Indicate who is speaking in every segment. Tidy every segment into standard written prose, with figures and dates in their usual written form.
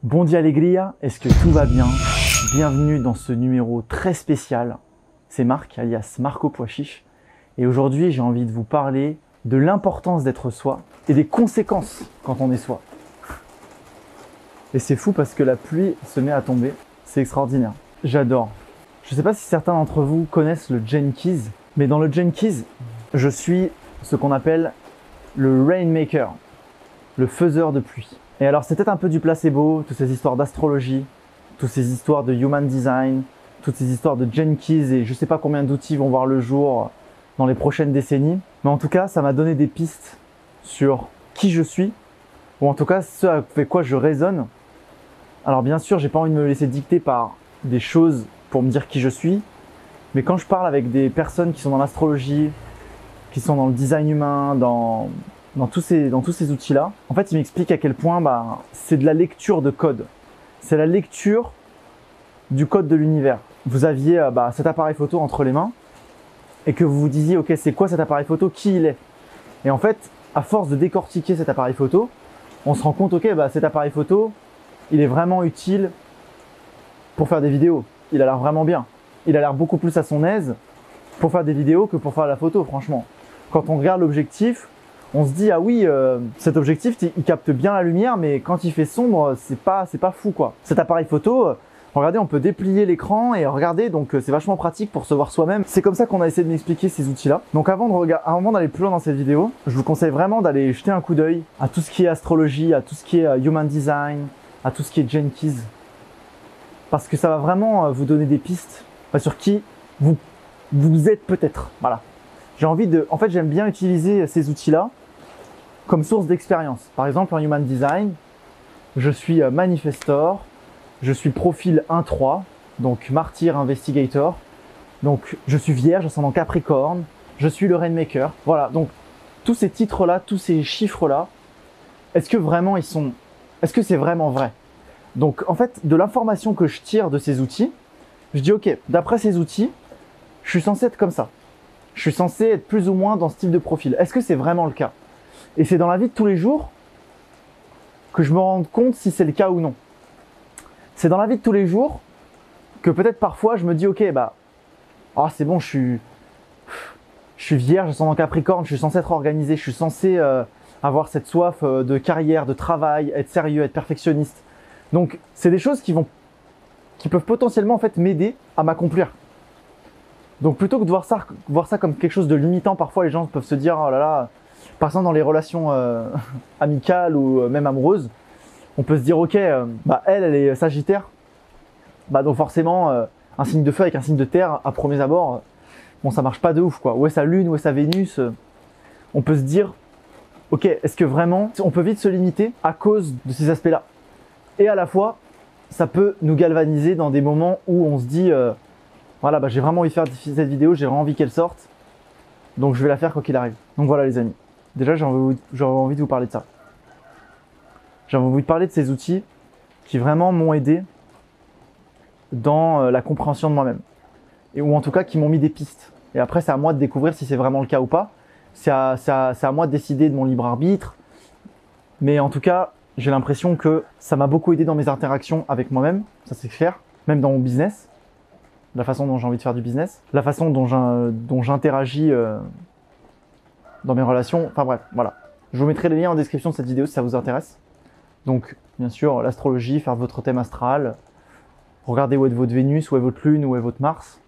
Speaker 1: Bon alegria, est-ce que tout va bien? Bienvenue dans ce numéro très spécial. C'est Marc, alias Marco Pois Chiche. Et aujourd'hui, j'ai envie de vous parler de l'importance d'être soi et des conséquences quand on est soi. Et c'est fou parce que la pluie se met à tomber. C'est extraordinaire. J'adore. Je ne sais pas si certains d'entre vous connaissent le Jenkins, mais dans le Jenkins, je suis ce qu'on appelle le Rainmaker, le faiseur de pluie. Et alors c'est peut-être un peu du placebo, toutes ces histoires d'astrologie, toutes ces histoires de human design, toutes ces histoires de Jenkins et je sais pas combien d'outils vont voir le jour dans les prochaines décennies. Mais en tout cas, ça m'a donné des pistes sur qui je suis, ou en tout cas ce avec quoi je résonne. Alors bien sûr, j'ai pas envie de me laisser dicter par des choses pour me dire qui je suis, mais quand je parle avec des personnes qui sont dans l'astrologie, qui sont dans le design humain, dans tous ces outils-là, en fait, ils m'expliquent à quel point c'est de la lecture de code. C'est la lecture du code de l'univers. Vous aviez cet appareil photo entre les mains et que vous vous disiez, ok, c'est quoi cet appareil photo, qui il est? Et en fait, à force de décortiquer cet appareil photo, on se rend compte, ok, cet appareil photo, il est vraiment utile pour faire des vidéos. Il a l'air vraiment bien. Il a l'air beaucoup plus à son aise pour faire des vidéos que pour faire la photo, franchement. Quand on regarde l'objectif, on se dit, ah oui, cet objectif, il capte bien la lumière, mais quand il fait sombre, c'est pas fou, quoi. Cet appareil photo, regardez, on peut déplier l'écran et regardez, donc c'est vachement pratique pour se voir soi-même. C'est comme ça qu'on a essayé de m'expliquer ces outils-là. Donc avant d'aller plus loin dans cette vidéo, je vous conseille vraiment d'aller jeter un coup d'œil à tout ce qui est astrologie, à tout ce qui est human design, à tout ce qui est Jenkins. Parce que ça va vraiment vous donner des pistes sur qui vous êtes peut-être. Voilà. En fait, j'aime bien utiliser ces outils-là comme source d'expérience. Par exemple, en Human Design, je suis Manifestor, je suis profil 1-3, donc Martyr Investigator, donc je suis Vierge, ascendant Capricorne, je suis le Rainmaker. Voilà, donc tous ces titres-là, tous ces chiffres-là, est-ce que c'est vraiment vrai? Donc en fait, de l'information que je tire de ces outils, je dis ok, d'après ces outils, je suis censé être comme ça. Je suis censé être plus ou moins dans ce type de profil. Est-ce que c'est vraiment le cas? Et c'est dans la vie de tous les jours que je me rends compte si c'est le cas ou non. C'est dans la vie de tous les jours que peut-être parfois je me dis ok, c'est bon, je suis Vierge, ascendant Capricorne, je suis censé être organisé, je suis censé avoir cette soif de carrière, de travail, être sérieux, être perfectionniste. Donc c'est des choses qui peuvent potentiellement en fait m'aider à m'accomplir. Donc plutôt que de voir ça comme quelque chose de limitant, parfois les gens peuvent se dire oh là là, par exemple dans les relations amicales ou même amoureuses, on peut se dire ok, elle est Sagittaire, donc forcément un signe de feu avec un signe de terre à premiers abords, bon ça marche pas de ouf quoi. Où est sa lune, où est sa Vénus, on peut se dire ok, est-ce que vraiment on peut vite se limiter à cause de ces aspects-là? Et à la fois, ça peut nous galvaniser dans des moments où on se dit voilà, j'ai vraiment envie de faire cette vidéo, j'ai vraiment envie qu'elle sorte, donc je vais la faire quoi qu'il arrive. Donc voilà les amis, déjà j'ai envie de vous parler de ça. J'ai envie de vous parler de ces outils qui vraiment m'ont aidé dans la compréhension de moi-même, ou en tout cas qui m'ont mis des pistes. Et après c'est à moi de découvrir si c'est vraiment le cas ou pas, c'est à moi de décider de mon libre arbitre, mais en tout cas j'ai l'impression que ça m'a beaucoup aidé dans mes interactions avec moi-même, ça c'est clair, même dans mon business. La façon dont j'ai envie de faire du business, la façon dont j'interagis dans mes relations, enfin bref, voilà. Je vous mettrai les liens en description de cette vidéo si ça vous intéresse. Donc, bien sûr, l'astrologie, faire votre thème astral, regardez où est votre Vénus, où est votre Lune, où est votre Mars,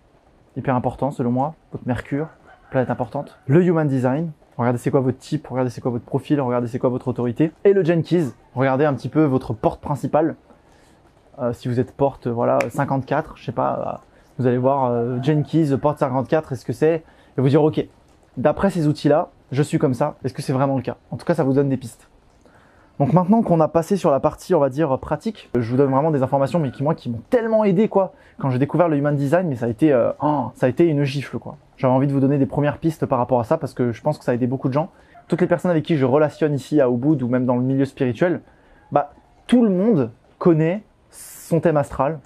Speaker 1: hyper important selon moi, votre Mercure, planète importante. Le Human Design, regardez c'est quoi votre type, regardez c'est quoi votre profil, regardez c'est quoi votre autorité. Et le Jenkins, regardez un petit peu votre porte principale. Si vous êtes porte 54, je sais pas... vous allez voir Jenkins, porte 54, est-ce que c'est? Et vous dire, ok, d'après ces outils-là, je suis comme ça, est-ce que c'est vraiment le cas? En tout cas, ça vous donne des pistes. Donc maintenant qu'on a passé sur la partie, on va dire, pratique, je vous donne vraiment des informations, mais qui m'ont tellement aidé, quoi. Quand j'ai découvert le Human Design, mais ça a été une gifle, quoi. J'avais envie de vous donner des premières pistes par rapport à ça, parce que je pense que ça a aidé beaucoup de gens. Toutes les personnes avec qui je relationne ici à Ubud, ou même dans le milieu spirituel, tout le monde connaît son thème astral,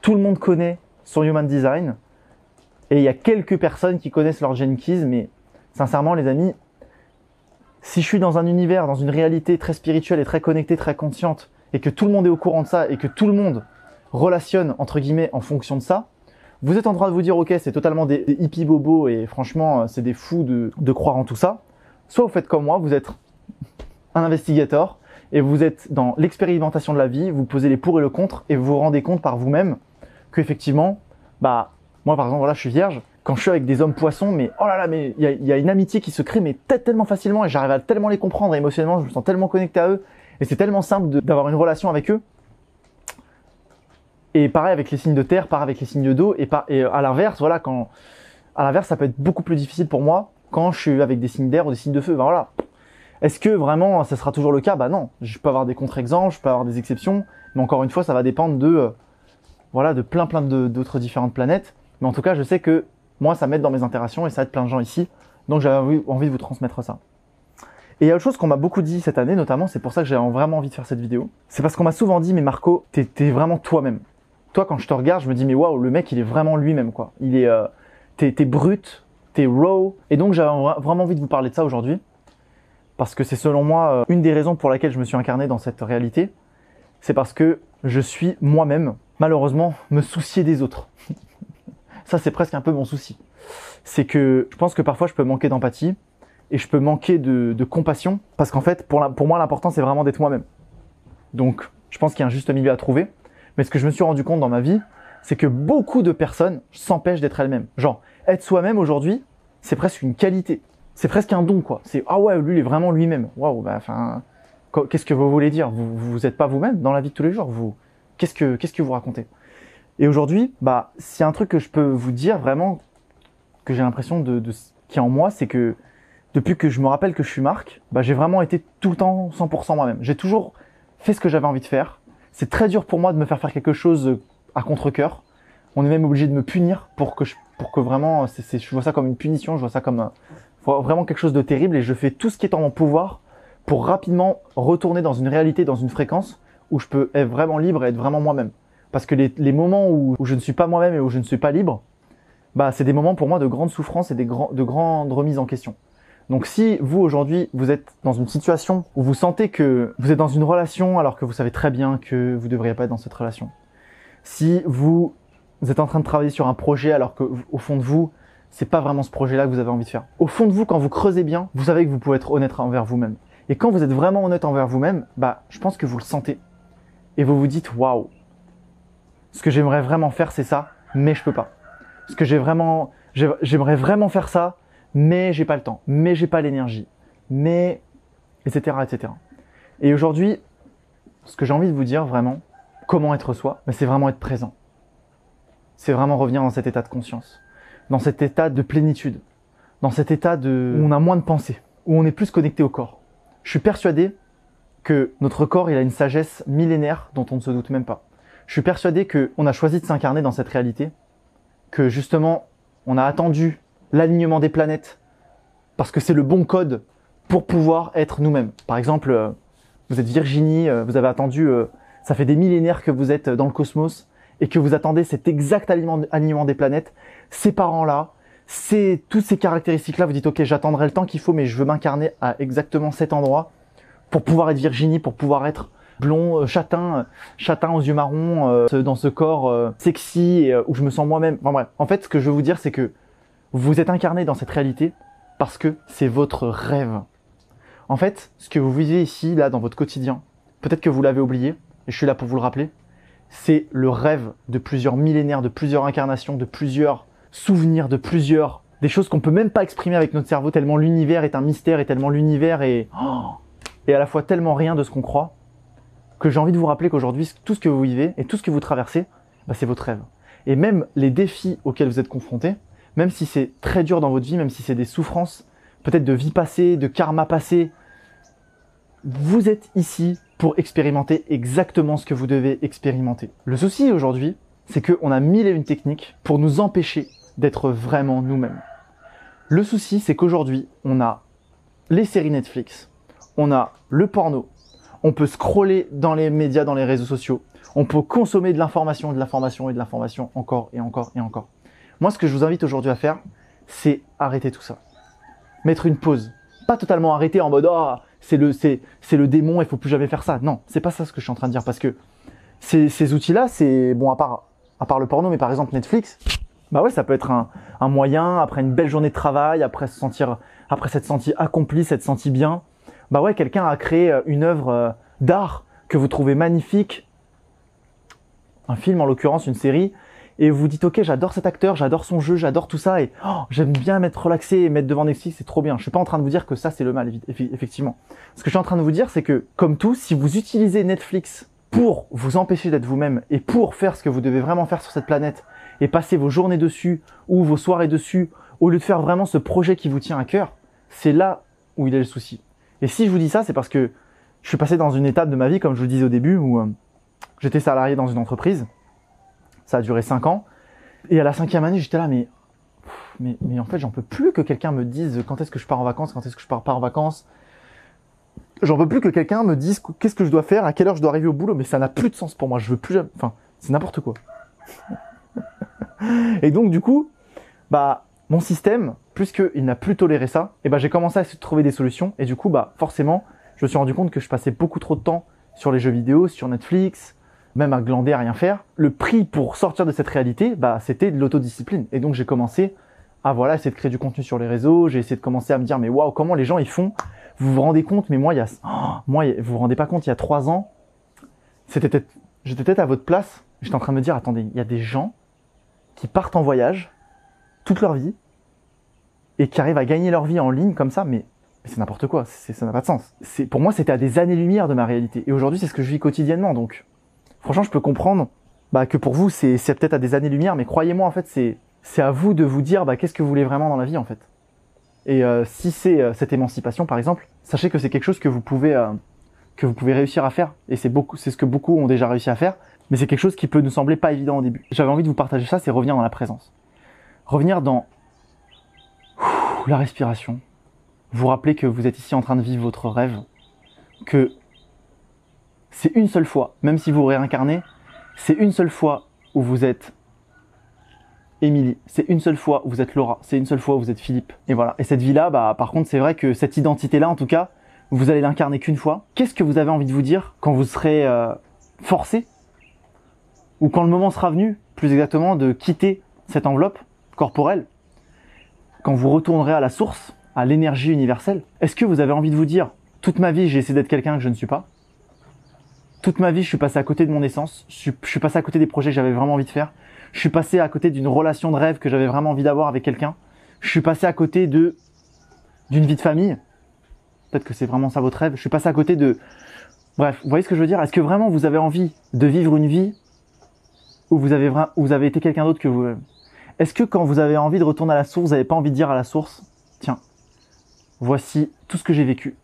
Speaker 1: tout le monde connaît son Human Design, et il y a quelques personnes qui connaissent leur Jenkins, mais sincèrement les amis, si je suis dans un univers, dans une réalité très spirituelle et très connectée, très consciente, et que tout le monde est au courant de ça et que tout le monde relationne entre guillemets en fonction de ça, vous êtes en train de vous dire ok, c'est totalement des hippies bobos et franchement c'est des fous de croire en tout ça. Soit vous faites comme moi, vous êtes un investigateur et vous êtes dans l'expérimentation de la vie, vous posez les pour et le contre et vous vous rendez compte par vous-même qu'effectivement, bah moi par exemple voilà, je suis vierge, quand je suis avec des hommes poissons, mais oh là là, mais il y a une amitié qui se crée mais tellement facilement et j'arrive à tellement les comprendre émotionnellement, je me sens tellement connecté à eux et c'est tellement simple d'avoir une relation avec eux. Et pareil avec les signes de terre, pareil avec les signes d'eau et à l'inverse, voilà, ça peut être beaucoup plus difficile pour moi quand je suis avec des signes d'air ou des signes de feu. Ben voilà. Est-ce que vraiment ça sera toujours le cas? Bah non, je peux avoir des contre-exemples, je peux avoir des exceptions, mais encore une fois, ça va dépendre de plein d'autres différentes planètes. Mais en tout cas, je sais que moi, ça m'aide dans mes interactions et ça aide plein de gens ici. Donc j'avais envie de vous transmettre ça. Et il y a autre chose qu'on m'a beaucoup dit cette année, notamment, c'est pour ça que j'ai vraiment envie de faire cette vidéo. C'est parce qu'on m'a souvent dit, mais Marco, t'es vraiment toi-même. Toi, quand je te regarde, je me dis, mais waouh, le mec, il est vraiment lui-même, quoi. T'es brut, t'es raw. Et donc, j'avais vraiment envie de vous parler de ça aujourd'hui. Parce que c'est selon moi, une des raisons pour laquelle je me suis incarné dans cette réalité. C'est parce que je suis moi-même, malheureusement, me soucier des autres. Ça, c'est presque un peu mon souci. C'est que je pense que parfois, je peux manquer d'empathie et je peux manquer de compassion. Parce qu'en fait, pour moi, l'important, c'est vraiment d'être moi-même. Donc, je pense qu'il y a un juste milieu à trouver. Mais ce que je me suis rendu compte dans ma vie, c'est que beaucoup de personnes s'empêchent d'être elles-mêmes. Genre, être soi-même aujourd'hui, c'est presque une qualité. C'est presque un don, quoi. C'est, ah ouais, lui, il est vraiment lui-même. Waouh, bah, enfin, qu'est-ce que vous voulez dire? Vous êtes pas vous-même dans la vie de tous les jours. Qu'est-ce que vous racontez? Et aujourd'hui, bah, s'il y a un truc que je peux vous dire vraiment, que j'ai l'impression qui est en moi, c'est que depuis que je me rappelle que je suis Marc, bah, j'ai vraiment été tout le temps 100% moi-même. J'ai toujours fait ce que j'avais envie de faire. C'est très dur pour moi de me faire quelque chose à contre-cœur. On est même obligé de me punir pour que vraiment, je vois ça comme une punition, je vois ça comme vraiment quelque chose de terrible et je fais tout ce qui est en mon pouvoir pour rapidement retourner dans une réalité, dans une fréquence où je peux être vraiment libre et être vraiment moi-même. Parce que les moments où je ne suis pas moi-même et où je ne suis pas libre, bah, c'est des moments pour moi de grande souffrance et de grandes remises en question. Donc si vous aujourd'hui vous êtes dans une situation où vous sentez que vous êtes dans une relation alors que vous savez très bien que vous ne devriez pas être dans cette relation, si vous êtes en train de travailler sur un projet alors qu'au fond de vous, c'est pas vraiment ce projet-là que vous avez envie de faire. Au fond de vous, quand vous creusez bien, vous savez que vous pouvez être honnête envers vous-même. Et quand vous êtes vraiment honnête envers vous-même, bah, je pense que vous le sentez. Et vous vous dites, waouh, ce que j'aimerais vraiment faire, c'est ça, mais je peux pas. Ce que j'aimerais vraiment faire ça, mais j'ai pas le temps, mais j'ai pas l'énergie, mais etc. etc. Et aujourd'hui, ce que j'ai envie de vous dire vraiment, comment être soi, c'est vraiment être présent. C'est vraiment revenir dans cet état de conscience, dans cet état de plénitude, dans cet état où on a moins de pensées, où on est plus connecté au corps. Je suis persuadé que notre corps, il a une sagesse millénaire dont on ne se doute même pas. Je suis persuadé qu'on a choisi de s'incarner dans cette réalité, que justement, on a attendu l'alignement des planètes parce que c'est le bon code pour pouvoir être nous-mêmes. Par exemple, vous êtes Virginie, vous avez attendu, ça fait des millénaires que vous êtes dans le cosmos et que vous attendez cet exact alignement des planètes. Ces parents-là, toutes ces caractéristiques-là, vous dites ok, j'attendrai le temps qu'il faut, mais je veux m'incarner à exactement cet endroit pour pouvoir être Virginie, pour pouvoir être blond, châtain aux yeux marrons, dans ce corps sexy où je me sens moi-même. Enfin bref, en fait, ce que je veux vous dire, c'est que vous êtes incarné dans cette réalité parce que c'est votre rêve. En fait, ce que vous vivez ici, là, dans votre quotidien, peut-être que vous l'avez oublié, et je suis là pour vous le rappeler, c'est le rêve de plusieurs millénaires, de plusieurs incarnations, de plusieurs souvenirs, des choses qu'on peut même pas exprimer avec notre cerveau, tellement l'univers est un mystère et tellement l'univers est à la fois tellement rien de ce qu'on croit, que j'ai envie de vous rappeler qu'aujourd'hui, tout ce que vous vivez et tout ce que vous traversez, bah, c'est votre rêve. Et même les défis auxquels vous êtes confrontés, même si c'est très dur dans votre vie, même si c'est des souffrances, peut-être de vie passée, de karma passé, vous êtes ici pour expérimenter exactement ce que vous devez expérimenter. Le souci aujourd'hui, c'est qu'on a mille et une techniques pour nous empêcher d'être vraiment nous-mêmes. Le souci, c'est qu'aujourd'hui, on a les séries Netflix, on a le porno, on peut scroller dans les médias, dans les réseaux sociaux, on peut consommer de l'information encore et encore et encore. Moi, ce que je vous invite aujourd'hui à faire, c'est arrêter tout ça. Mettre une pause, pas totalement arrêter en mode oh, c'est le démon, il faut plus jamais faire ça. Non, c'est pas ça ce que je suis en train de dire parce que ces outils-là, c'est bon à part le porno, mais par exemple Netflix, bah ouais, ça peut être un moyen après une belle journée de travail, après s'être senti accompli, s'être senti bien. Bah ouais, quelqu'un a créé une œuvre d'art que vous trouvez magnifique, un film en l'occurrence, une série, et vous dites ok, j'adore cet acteur, j'adore son jeu, j'adore tout ça, et oh, j'aime bien m'être relaxé et mettre devant Netflix, c'est trop bien. Je suis pas en train de vous dire que ça c'est le mal, effectivement. Ce que je suis en train de vous dire, c'est que comme tout, si vous utilisez Netflix pour vous empêcher d'être vous-même et pour faire ce que vous devez vraiment faire sur cette planète et passer vos journées dessus ou vos soirées dessus, au lieu de faire vraiment ce projet qui vous tient à cœur, c'est là où il est le souci. Et si je vous dis ça, c'est parce que je suis passé dans une étape de ma vie, comme je vous le disais au début, où j'étais salarié dans une entreprise. Ça a duré 5 ans. Et à la 5e année, j'étais là, mais en fait, j'en peux plus que quelqu'un me dise quand est-ce que je pars en vacances, quand est-ce que je pars pas en vacances. J'en peux plus que quelqu'un me dise qu'est-ce que je dois faire, à quelle heure je dois arriver au boulot, mais ça n'a plus de sens pour moi. Je veux plus jamais. Enfin, c'est n'importe quoi. Et donc, du coup, bah, mon système, puisqu'il n'a plus toléré ça, et bah, j'ai commencé à essayer de trouver des solutions. Et du coup, bah, forcément, je me suis rendu compte que je passais beaucoup trop de temps sur les jeux vidéo, sur Netflix, même à glander, à rien faire. Le prix pour sortir de cette réalité, bah, c'était de l'autodiscipline. Et donc, j'ai commencé à essayer de créer du contenu sur les réseaux. J'ai essayé de commencer à me dire, mais waouh, comment les gens ils font? Vous vous rendez compte? Mais moi, vous vous rendez pas compte, il y a 3 ans, j'étais peut-être à votre place. J'étais en train de me dire, attendez, il y a des gens qui partent en voyage toute leur vie et qui arrivent à gagner leur vie en ligne comme ça, mais c'est n'importe quoi, ça n'a pas de sens. Pour moi, c'était à des années-lumière de ma réalité. Et aujourd'hui, c'est ce que je vis quotidiennement. Donc, franchement, je peux comprendre que pour vous, c'est peut-être à des années-lumière, mais croyez-moi, en fait, c'est à vous de vous dire qu'est-ce que vous voulez vraiment dans la vie, en fait. Et si c'est cette émancipation, par exemple, sachez que c'est quelque chose que vous pouvez réussir à faire. Et c'est ce que beaucoup ont déjà réussi à faire, mais c'est quelque chose qui peut nous sembler pas évident au début. J'avais envie de vous partager ça, c'est revenir dans la présence. Revenir dans la respiration. Vous rappelez que vous êtes ici en train de vivre votre rêve, que c'est une seule fois, même si vous réincarnez, c'est une seule fois où vous êtes Émilie, c'est une seule fois où vous êtes Laura, c'est une seule fois où vous êtes Philippe. Et voilà. Et cette vie-là, par contre, c'est vrai que cette identité-là, en tout cas, vous allez l'incarner qu'une fois. Qu'est-ce que vous avez envie de vous dire quand vous serez forcé, ou quand le moment sera venu, plus exactement, de quitter cette enveloppe corporelle, quand vous retournerez à la source, à l'énergie universelle? Est-ce que vous avez envie de vous dire, toute ma vie, j'ai essayé d'être quelqu'un que je ne suis pas? Toute ma vie, je suis passé à côté de mon essence, je suis passé à côté des projets que j'avais vraiment envie de faire, je suis passé à côté d'une relation de rêve que j'avais vraiment envie d'avoir avec quelqu'un, je suis passé à côté d'une vie de famille, peut-être que c'est vraiment ça votre rêve, je suis passé à côté de... Bref, vous voyez ce que je veux dire? Est-ce que vraiment vous avez envie de vivre une vie où vous avez été quelqu'un d'autre que vous-même? Est-ce que quand vous avez envie de retourner à la source, vous n'avez pas envie de dire à la source, tiens, voici tout ce que j'ai vécu,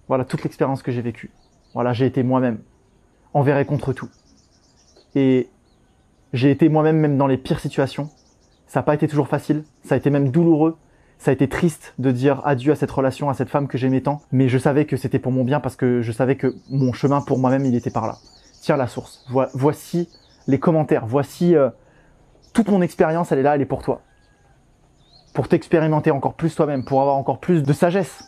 Speaker 1: voilà toute l'expérience que j'ai vécue, voilà, j'ai été moi-même, envers et contre tout. Et j'ai été moi-même même dans les pires situations. Ça n'a pas été toujours facile, ça a été même douloureux, ça a été triste de dire adieu à cette relation, à cette femme que j'aimais tant, mais je savais que c'était pour mon bien parce que je savais que mon chemin pour moi-même, il était par là. Tiens la source, voici les commentaires, voici toute mon expérience, elle est là, elle est pour toi. Pour t'expérimenter encore plus toi-même, pour avoir encore plus de sagesse.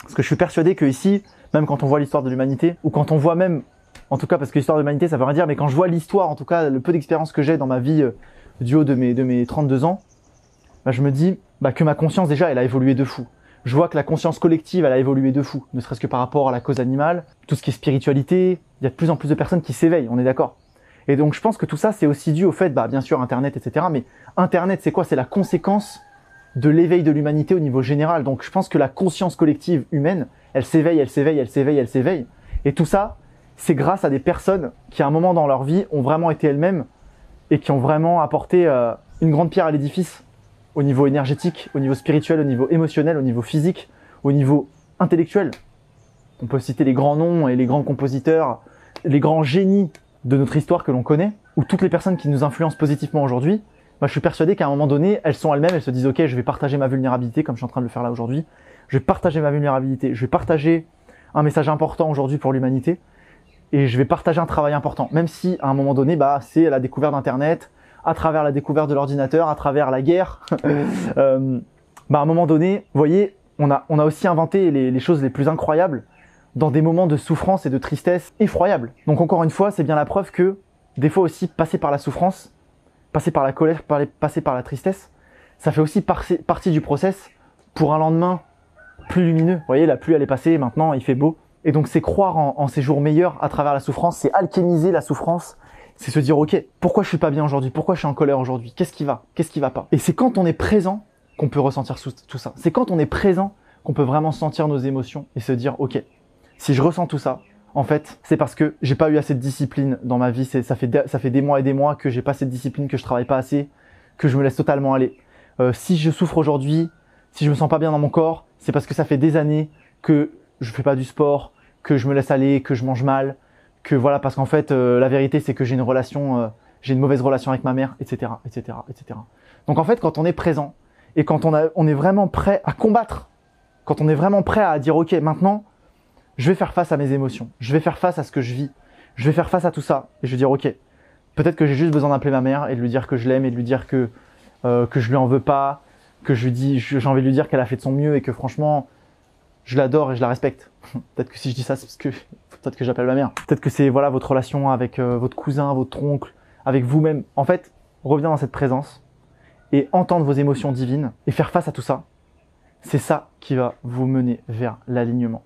Speaker 1: Parce que je suis persuadé que ici, même quand on voit l'histoire de l'humanité, ou quand on voit même, en tout cas parce que l'histoire de l'humanité ça veut rien dire, mais quand je vois l'histoire, en tout cas le peu d'expérience que j'ai dans ma vie du haut de mes 32 ans, je me dis que ma conscience déjà elle a évolué de fou. Je vois que la conscience collective elle a évolué de fou, ne serait-ce que par rapport à la cause animale, tout ce qui est spiritualité, il y a de plus en plus de personnes qui s'éveillent, on est d'accord. Et donc je pense que tout ça c'est aussi dû au fait, bien sûr Internet, etc. Mais Internet c'est quoi? C'est la conséquence de l'éveil de l'humanité au niveau général. Donc je pense que la conscience collective humaine, elle s'éveille, elle s'éveille, elle s'éveille, elle s'éveille. Et tout ça, c'est grâce à des personnes qui à un moment dans leur vie ont vraiment été elles-mêmes et qui ont vraiment apporté une grande pierre à l'édifice au niveau énergétique, au niveau spirituel, au niveau émotionnel, au niveau physique, au niveau intellectuel. On peut citer les grands noms et les grands compositeurs, les grands génies de notre histoire que l'on connaît, ou toutes les personnes qui nous influencent positivement aujourd'hui. Je suis persuadé qu'à un moment donné, elles sont elles-mêmes, elles se disent ok, je vais partager ma vulnérabilité comme je suis en train de le faire là aujourd'hui. Je vais partager ma vulnérabilité, je vais partager un message important aujourd'hui pour l'humanité et je vais partager un travail important. Même si à un moment donné, c'est la découverte d'Internet, à travers la découverte de l'ordinateur, à travers la guerre. À un moment donné, vous voyez, on a aussi inventé les choses les plus incroyables dans des moments de souffrance et de tristesse effroyables. Donc encore une fois, c'est bien la preuve que des fois aussi, passer par la souffrance, passer par la colère, passer par la tristesse, ça fait aussi partie du process pour un lendemain plus lumineux. Vous voyez, la pluie elle est passée, maintenant il fait beau. Et donc c'est croire en ces jours meilleurs à travers la souffrance, c'est alchimiser la souffrance, c'est se dire ok, pourquoi je suis pas bien aujourd'hui, pourquoi je suis en colère aujourd'hui, qu'est-ce qui va pas. Et c'est quand on est présent qu'on peut ressentir tout ça. C'est quand on est présent qu'on peut vraiment sentir nos émotions et se dire ok, si je ressens tout ça, en fait, c'est parce que j'ai pas eu assez de discipline dans ma vie. Ça fait des mois et des mois que j'ai pas cette discipline, que je travaille pas assez, que je me laisse totalement aller. Si je souffre aujourd'hui, si je me sens pas bien dans mon corps, c'est parce que ça fait des années que je fais pas du sport, que je me laisse aller, que je mange mal, que voilà, parce qu'en fait, la vérité, c'est que j'ai une mauvaise relation avec ma mère, etc., etc., etc. Donc en fait, quand on est présent et quand on est vraiment prêt à combattre, quand on est vraiment prêt à dire ok, maintenant, je vais faire face à mes émotions, je vais faire face à ce que je vis, je vais faire face à tout ça et je vais dire ok, peut-être que j'ai juste besoin d'appeler ma mère et de lui dire que je l'aime et de lui dire que je lui en veux pas, que j'ai envie de lui dire qu'elle a fait de son mieux et que franchement je l'adore et je la respecte. Peut-être que si je dis ça, c'est parce que peut-être que j'appelle ma mère. Peut-être que c'est voilà votre relation avec votre cousin, votre oncle, avec vous-même. En fait, revenir dans cette présence et entendre vos émotions divines et faire face à tout ça, c'est ça qui va vous mener vers l'alignement.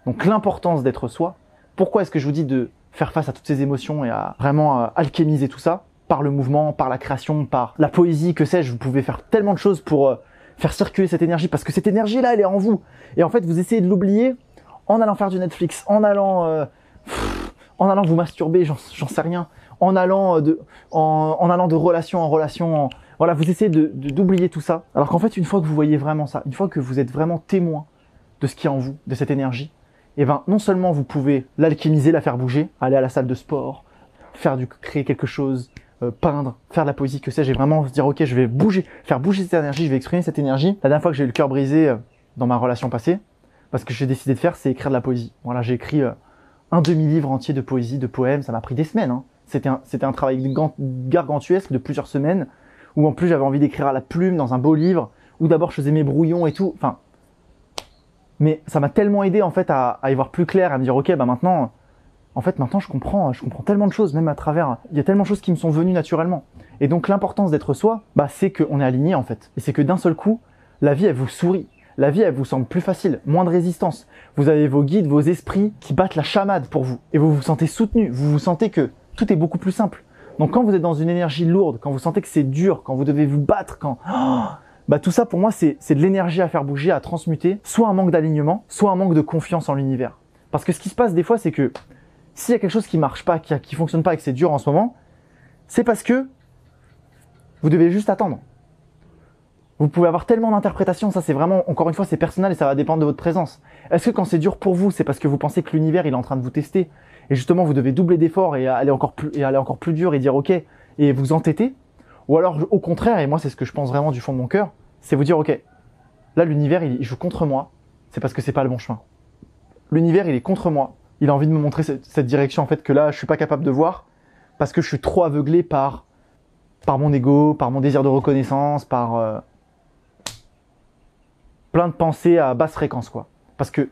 Speaker 1: Donc l'importance d'être soi. Pourquoi est-ce que je vous dis de faire face à toutes ces émotions et à vraiment alchimiser tout ça par le mouvement, par la création, par la poésie, que sais-je. Vous pouvez faire tellement de choses pour faire circuler cette énergie parce que cette énergie-là, elle est en vous. Et en fait, vous essayez de l'oublier en allant faire du Netflix, en allant vous masturber, j'en sais rien, en allant de relation en relation. Voilà, vous essayez d'oublier tout ça. Alors qu'en fait, une fois que vous voyez vraiment ça, une fois que vous êtes vraiment témoin de ce qui est en vous, de cette énergie, et ben non seulement vous pouvez l'alchimiser, la faire bouger, aller à la salle de sport, créer quelque chose, peindre, faire de la poésie, que sais-je, et vraiment se dire ok, je vais faire bouger cette énergie, je vais exprimer cette énergie. La dernière fois que j'ai eu le cœur brisé dans ma relation passée, parce que j'ai décidé de faire, c'est écrire de la poésie. Voilà, j'ai écrit un demi-livre entier de poésie, de poèmes, ça m'a pris des semaines. Hein. C'était un travail gargantuesque de plusieurs semaines, où en plus j'avais envie d'écrire à la plume dans un beau livre, où d'abord je faisais mes brouillons et tout, enfin. Mais ça m'a tellement aidé en fait à y voir plus clair, à me dire ok, bah maintenant je comprends tellement de choses, même à travers, il y a tellement de choses qui me sont venues naturellement. Et donc l'importance d'être soi, bah c'est qu'on est aligné en fait. Et c'est que d'un seul coup, la vie elle vous sourit, la vie elle vous semble plus facile, moins de résistance. Vous avez vos guides, vos esprits qui battent la chamade pour vous. Et vous vous sentez soutenu, vous vous sentez que tout est beaucoup plus simple. Donc quand vous êtes dans une énergie lourde, quand vous sentez que c'est dur, quand vous devez vous battre, bah tout ça pour moi c'est de l'énergie à faire bouger, à transmuter, soit un manque d'alignement, soit un manque de confiance en l'univers. Parce que ce qui se passe des fois c'est que s'il y a quelque chose qui marche pas, qui fonctionne pas et que c'est dur en ce moment, c'est parce que vous devez juste attendre. Vous pouvez avoir tellement d'interprétations, ça c'est vraiment, encore une fois c'est personnel et ça va dépendre de votre présence. Est-ce que quand c'est dur pour vous, c'est parce que vous pensez que l'univers il est en train de vous tester et justement vous devez doubler d'efforts et aller encore plus dur et dire ok et vous entêter? Ou alors au contraire, et moi c'est ce que je pense vraiment du fond de mon cœur, c'est vous dire ok, là l'univers il joue contre moi, c'est parce que c'est pas le bon chemin. L'univers il est contre moi, il a envie de me montrer cette direction en fait que là je suis pas capable de voir parce que je suis trop aveuglé par mon ego, par mon désir de reconnaissance, par plein de pensées à basse fréquence quoi. Parce que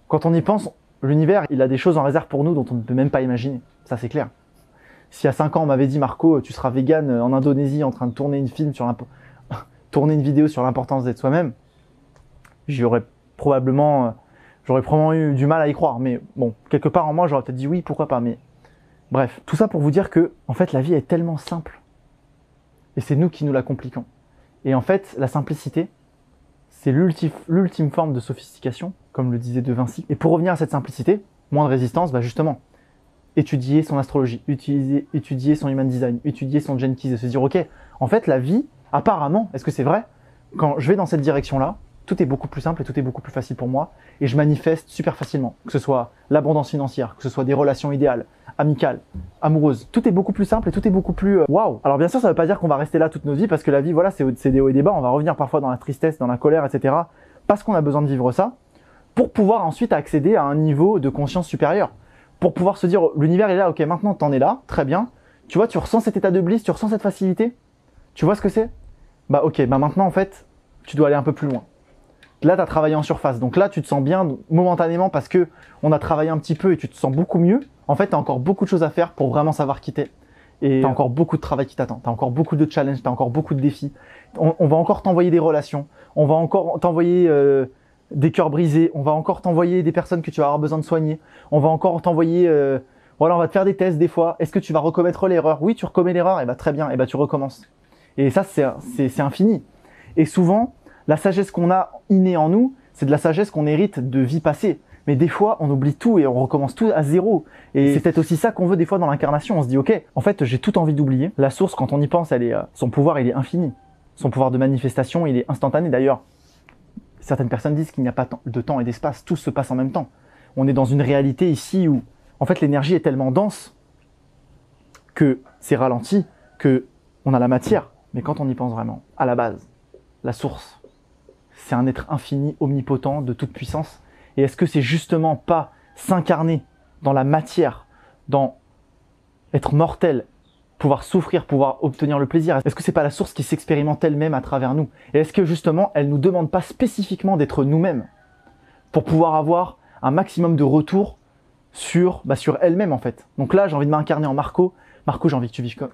Speaker 1: quand on y pense, l'univers il a des choses en réserve pour nous dont on ne peut même pas imaginer, ça c'est clair. Si à 5 ans on m'avait dit Marco, tu seras vegan en Indonésie en train de tourner tourner une vidéo sur l'importance d'être soi-même, j'aurais probablement eu du mal à y croire. Mais bon, quelque part en moi j'aurais peut-être dit oui, pourquoi pas. Mais bref, tout ça pour vous dire que en fait la vie est tellement simple et c'est nous qui nous la compliquons. Et en fait la simplicité, c'est l'ultime forme de sophistication, comme le disait De Vinci. Et pour revenir à cette simplicité, moins de résistance, bah justement, étudier son astrologie, étudier son human design, étudier son gene keys et se dire ok, en fait la vie, apparemment, est-ce que c'est vrai? Quand je vais dans cette direction-là, tout est beaucoup plus simple et tout est beaucoup plus facile pour moi et je manifeste super facilement. Que ce soit l'abondance financière, que ce soit des relations idéales, amicales, amoureuses, tout est beaucoup plus simple et tout est beaucoup plus waouh. Alors bien sûr, ça veut pas dire qu'on va rester là toute notre vie parce que la vie, voilà, c'est des hauts et des bas. On va revenir parfois dans la tristesse, dans la colère, etc. Parce qu'on a besoin de vivre ça pour pouvoir ensuite accéder à un niveau de conscience supérieur. Pour pouvoir se dire, l'univers est là, ok, maintenant t'en es là, très bien. Tu vois, tu ressens cet état de bliss, tu ressens cette facilité. Tu vois ce que c'est? Bah ok, bah maintenant en fait, tu dois aller un peu plus loin. Là, tu as travaillé en surface. Donc là, tu te sens bien momentanément parce que on a travaillé un petit peu et tu te sens beaucoup mieux. En fait, tu as encore beaucoup de choses à faire pour vraiment savoir qui t'es. Et tu as encore beaucoup de travail qui t'attend. Tu as encore beaucoup de challenges, tu as encore beaucoup de défis. On va encore t'envoyer des relations. On va encore t'envoyer des cœurs brisés. On va encore t'envoyer des personnes que tu vas avoir besoin de soigner. On va encore t'envoyer... voilà, on va te faire des tests des fois. Est-ce que tu vas recommettre l'erreur? Oui, tu recommets l'erreur. Et bah très bien. Et bah tu recommences. Et ça, c'est infini. Et souvent, la sagesse qu'on a innée en nous, c'est de la sagesse qu'on hérite de vie passée. Mais des fois, on oublie tout et on recommence tout à zéro. Et c'est peut-être aussi ça qu'on veut des fois dans l'incarnation. On se dit, ok, en fait, j'ai tout envie d'oublier. La source, quand on y pense, son pouvoir, il est infini. Son pouvoir de manifestation, il est instantané. D'ailleurs, certaines personnes disent qu'il n'y a pas de temps et d'espace. Tout se passe en même temps. On est dans une réalité ici où, en fait, l'énergie est tellement dense que c'est ralenti, que on a la matière. Mais quand on y pense vraiment, à la base, la source, c'est un être infini, omnipotent, de toute puissance. Et est-ce que c'est justement pas s'incarner dans la matière, dans être mortel, pouvoir souffrir, pouvoir obtenir le plaisir? Est-ce que c'est pas la source qui s'expérimente elle-même à travers nous? Et est-ce que justement, elle nous demande pas spécifiquement d'être nous-mêmes pour pouvoir avoir un maximum de retour sur elle-même en fait? Donc là, j'ai envie de m'incarner en Marco. Marco, j'ai envie que tu vives comme...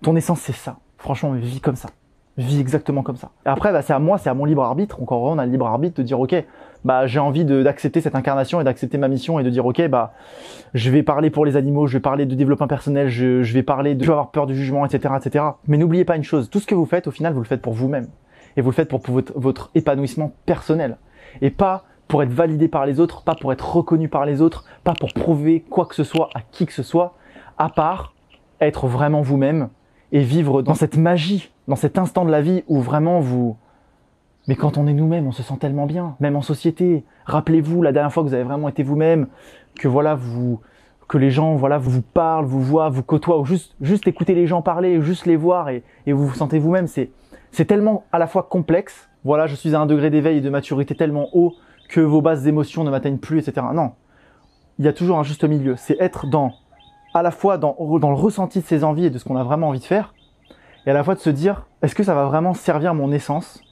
Speaker 1: Ton essence, c'est ça. Franchement, vis comme ça. Vis exactement comme ça. Et après, c'est à moi, c'est à mon libre arbitre. Encore on a le libre arbitre de dire, ok, j'ai envie d'accepter cette incarnation et d'accepter ma mission et de dire, ok, je vais parler pour les animaux, je vais parler de développement personnel, je vais parler de, je vais avoir peur du jugement, etc., etc. Mais n'oubliez pas une chose, tout ce que vous faites, au final, vous le faites pour vous-même. Et vous le faites pour votre épanouissement personnel. Et pas pour être validé par les autres, pas pour être reconnu par les autres, pas pour prouver quoi que ce soit à qui que ce soit, à part être vraiment vous-même et vivre dans cette magie, dans cet instant de la vie où vraiment Mais quand on est nous-mêmes, on se sent tellement bien, même en société. Rappelez-vous la dernière fois que vous avez vraiment été vous-même, que que les gens vous parlent, vous voient, vous côtoient, ou juste écouter les gens parler, juste les voir et vous vous sentez vous-même. C'est tellement à la fois complexe. Voilà, je suis à un degré d'éveil et de maturité tellement haut que vos bases émotions ne m'atteignent plus, etc. Non, il y a toujours un juste milieu. C'est être à la fois dans le ressenti de ses envies et de ce qu'on a vraiment envie de faire, et à la fois de se dire, est-ce que ça va vraiment servir mon essence?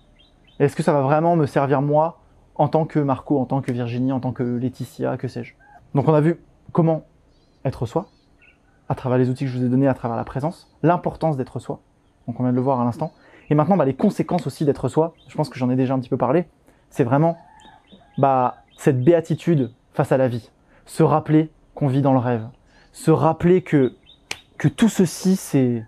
Speaker 1: Est-ce que ça va vraiment me servir moi, en tant que Marco, en tant que Virginie, en tant que Laetitia, que sais-je? Donc on a vu comment être soi, à travers les outils que je vous ai donnés, à travers la présence, l'importance d'être soi, donc on vient de le voir à l'instant, et maintenant les conséquences aussi d'être soi, je pense que j'en ai déjà un petit peu parlé, c'est vraiment cette béatitude face à la vie, se rappeler qu'on vit dans le rêve, se rappeler que tout ceci c'est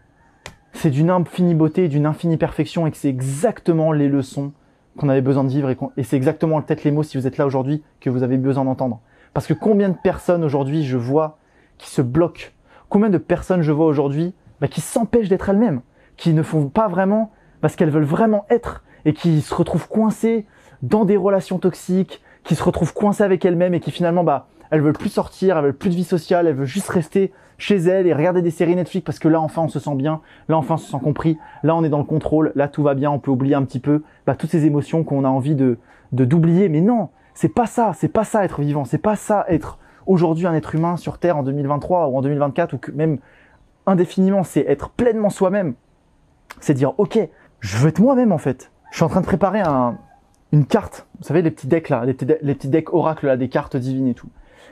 Speaker 1: d'une infinie beauté, d'une infinie perfection et que c'est exactement les leçons qu'on avait besoin de vivre et c'est exactement peut-être les mots, si vous êtes là aujourd'hui, que vous avez besoin d'entendre. Parce que combien de personnes aujourd'hui je vois qui se bloquent, combien de personnes je vois aujourd'hui qui s'empêchent d'être elles-mêmes, qui ne font pas vraiment ce qu'elles veulent vraiment être et qui se retrouvent coincées dans des relations toxiques, qui se retrouvent coincées avec elles-mêmes et qui finalement elles veulent plus sortir, elles veulent plus de vie sociale, elles veulent juste rester chez elles et regarder des séries Netflix parce que là enfin on se sent bien, là enfin on se sent compris, là on est dans le contrôle, là tout va bien, on peut oublier un petit peu toutes ces émotions qu'on a envie d'oublier. Mais non, c'est pas ça être vivant, c'est pas ça être aujourd'hui un être humain sur Terre en 2023 ou en 2024 ou que même indéfiniment, c'est être pleinement soi-même. C'est dire ok, je veux être moi-même en fait. Je suis en train de préparer une carte, vous savez les petits decks là, les petits decks oracles là, des cartes divines et tout.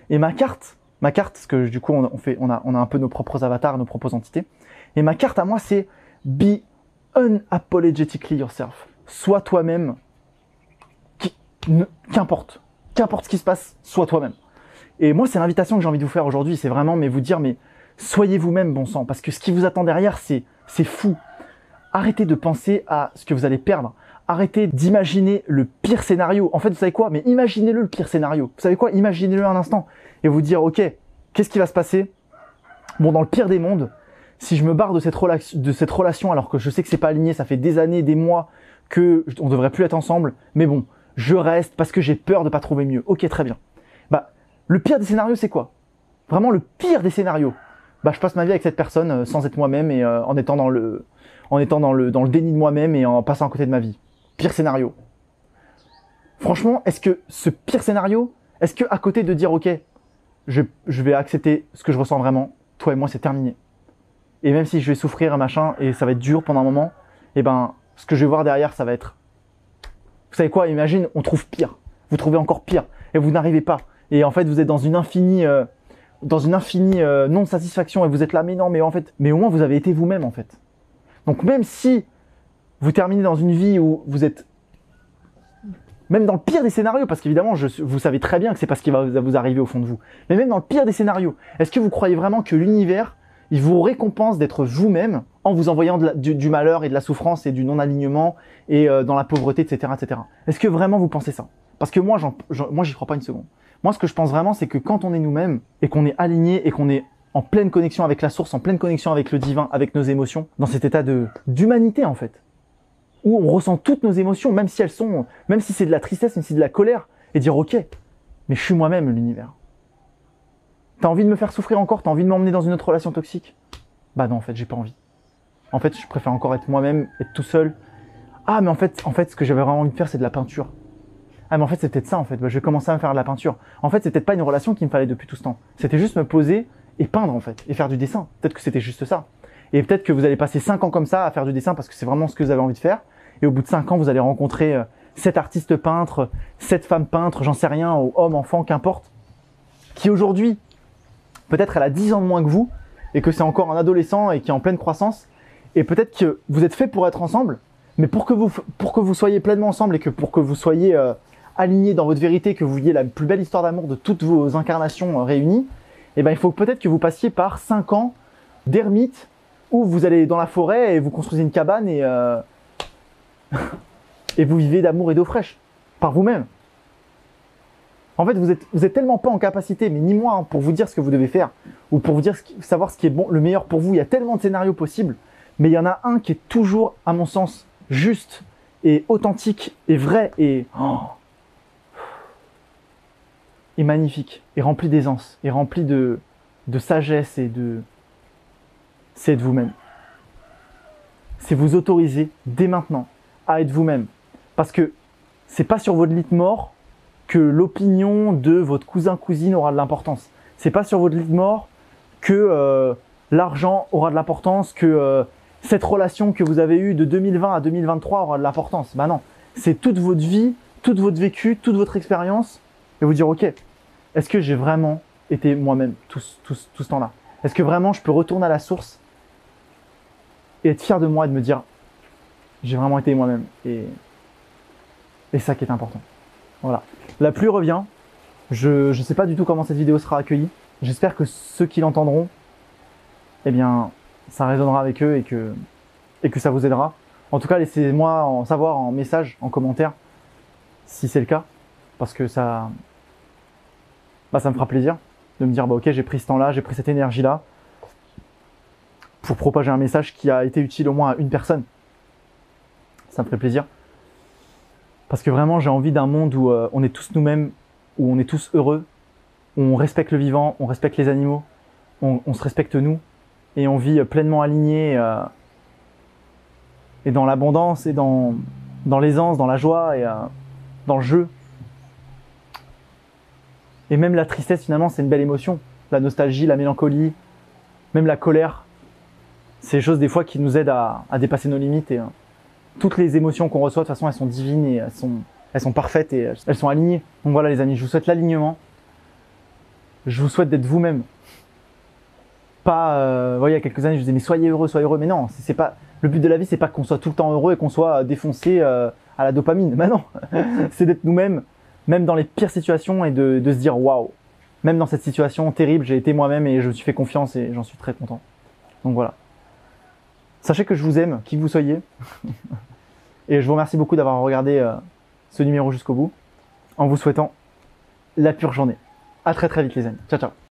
Speaker 1: Et ma carte, parce que du coup on a un peu nos propres avatars, nos propres entités. Et ma carte à moi c'est be unapologetically yourself. Sois toi-même, qu'importe ce qui se passe, sois toi-même. Et moi c'est l'invitation que j'ai envie de vous faire aujourd'hui, c'est vraiment vous dire soyez vous-même bon sang, parce que ce qui vous attend derrière c'est fou. Arrêtez de penser à ce que vous allez perdre. Arrêtez d'imaginer le pire scénario. En fait, vous savez quoi? Mais imaginez-le le pire scénario. Vous savez quoi? Imaginez-le un instant et vous dire, ok, qu'est-ce qui va se passer? Bon, dans le pire des mondes, si je me barre de cette relation alors que je sais que c'est pas aligné, ça fait des années, des mois que on devrait plus être ensemble, mais bon, je reste parce que j'ai peur de pas trouver mieux. Ok, très bien. Le pire des scénarios, c'est quoi? Vraiment le pire des scénarios. Je passe ma vie avec cette personne sans être moi-même et en étant dans le déni de moi-même et en passant à côté de ma vie. Pire scénario. Franchement, est-ce que ce pire scénario, est-ce que à côté de dire ok, je vais accepter ce que je ressens vraiment, toi et moi c'est terminé. Et même si je vais souffrir et machin et ça va être dur pendant un moment, ce que je vais voir derrière ça va être savez quoi, imagine, on trouve pire. Vous trouvez encore pire et vous n'arrivez pas. Et en fait, vous êtes dans une infinie non-satisfaction et vous êtes là, mais non, mais en fait, mais au moins vous avez été vous-même en fait. Donc même si vous terminez dans une vie où vous êtes, même dans le pire des scénarios, parce qu'évidemment, vous savez très bien que c'est pas ce qui va vous arriver au fond de vous, mais même dans le pire des scénarios, est-ce que vous croyez vraiment que l'univers, il vous récompense d'être vous-même en vous envoyant du malheur et de la souffrance et du non-alignement et dans la pauvreté, etc., etc. Est-ce que vraiment vous pensez ça? Parce que moi, j'y crois pas une seconde. Moi, ce que je pense vraiment, c'est que quand on est nous-mêmes et qu'on est aligné et qu'on est en pleine connexion avec la source, en pleine connexion avec le divin, avec nos émotions, dans cet état d'humanité en fait, où on ressent toutes nos émotions, même si c'est de la tristesse, même si c'est de la colère, et dire ok, mais je suis moi-même l'univers. T'as envie de me faire souffrir encore? T'as envie de m'emmener dans une autre relation toxique? Bah non, en fait, j'ai pas envie. En fait, je préfère encore être moi-même, être tout seul. Ah, mais en fait, ce que j'avais vraiment envie de faire, c'est de la peinture. Ah, mais en fait, c'est peut-être ça, en fait. Bah, je vais commencer à me faire de la peinture. En fait, c'est peut-être pas une relation qu'il me fallait depuis tout ce temps. C'était juste me poser et peindre, en fait, et faire du dessin. Peut-être que c'était juste ça. Et peut-être que vous allez passer 5 ans comme ça à faire du dessin parce que c'est vraiment ce que vous avez envie de faire. Et au bout de 5 ans, vous allez rencontrer 7 artistes peintres, 7 femmes peintres, j'en sais rien, ou hommes, enfants, qu'importe, qui aujourd'hui, peut-être elle a 10 ans de moins que vous, et que c'est encore un adolescent et qui est en pleine croissance, et peut-être que vous êtes fait pour être ensemble, mais pour que vous soyez pleinement ensemble et que pour que vous soyez alignés dans votre vérité, que vous vouliez la plus belle histoire d'amour de toutes vos incarnations réunies, eh ben il faut peut-être que vous passiez par 5 ans d'ermite où vous allez dans la forêt et vous construisez une cabane et et vous vivez d'amour et d'eau fraîche par vous-même. En fait, vous êtes tellement pas en capacité, mais ni moi, hein, pour vous dire ce que vous devez faire ou pour vous dire savoir ce qui est bon, le meilleur pour vous. Il y a tellement de scénarios possibles, mais il y en a un qui est toujours, à mon sens, juste et authentique et vrai et magnifique et rempli d'aisance et rempli de sagesse et c'est être vous-même. C'est vous autoriser dès maintenant à être vous-même, parce que c'est pas sur votre lit de mort que l'opinion de votre cousin-cousine aura de l'importance. C'est pas sur votre lit de mort que l'argent aura de l'importance, que cette relation que vous avez eue de 2020 à 2023 aura de l'importance. Bah non, c'est toute votre vie, tout votre vécu, toute votre expérience, et vous dire ok, est-ce que j'ai vraiment été moi-même tout ce temps-là? Est-ce que vraiment je peux retourner à la source et être fier de moi et de me dire j'ai vraiment été moi-même, et ça qui est important. Voilà. La pluie revient. Je sais pas du tout comment cette vidéo sera accueillie. J'espère que ceux qui l'entendront, eh bien, ça résonnera avec eux et que ça vous aidera. En tout cas, laissez-moi en savoir en message, en commentaire, si c'est le cas, parce que ça me fera plaisir de me dire, bah ok, j'ai pris ce temps-là, j'ai pris cette énergie-là pour propager un message qui a été utile au moins à une personne. Ça me ferait plaisir. Parce que vraiment, j'ai envie d'un monde où on est tous nous-mêmes, où on est tous heureux, où on respecte le vivant, on respecte les animaux, on se respecte nous, et on vit pleinement aligné et dans l'abondance, et dans l'aisance, dans la joie, et dans le jeu. Et même la tristesse, finalement, c'est une belle émotion. La nostalgie, la mélancolie, même la colère, c'est des choses des fois qui nous aident à dépasser nos limites. Et toutes les émotions qu'on reçoit, de toute façon, elles sont divines et elles sont parfaites et elles sont alignées. Donc voilà les amis, je vous souhaite l'alignement. Je vous souhaite d'être vous-même. Pas, vous voyez, il y a quelques années, je vous disais, mais soyez heureux. Mais non, c'est pas, le but de la vie, c'est pas qu'on soit tout le temps heureux et qu'on soit défoncé à la dopamine. Mais non, c'est d'être nous-mêmes, même dans les pires situations, et de se dire, waouh, même dans cette situation terrible, j'ai été moi-même et je me suis fait confiance et j'en suis très content. Donc voilà. Sachez que je vous aime, qui que vous soyez. Et je vous remercie beaucoup d'avoir regardé ce numéro jusqu'au bout, en vous souhaitant la pure journée. À très très vite les amis. Ciao ciao.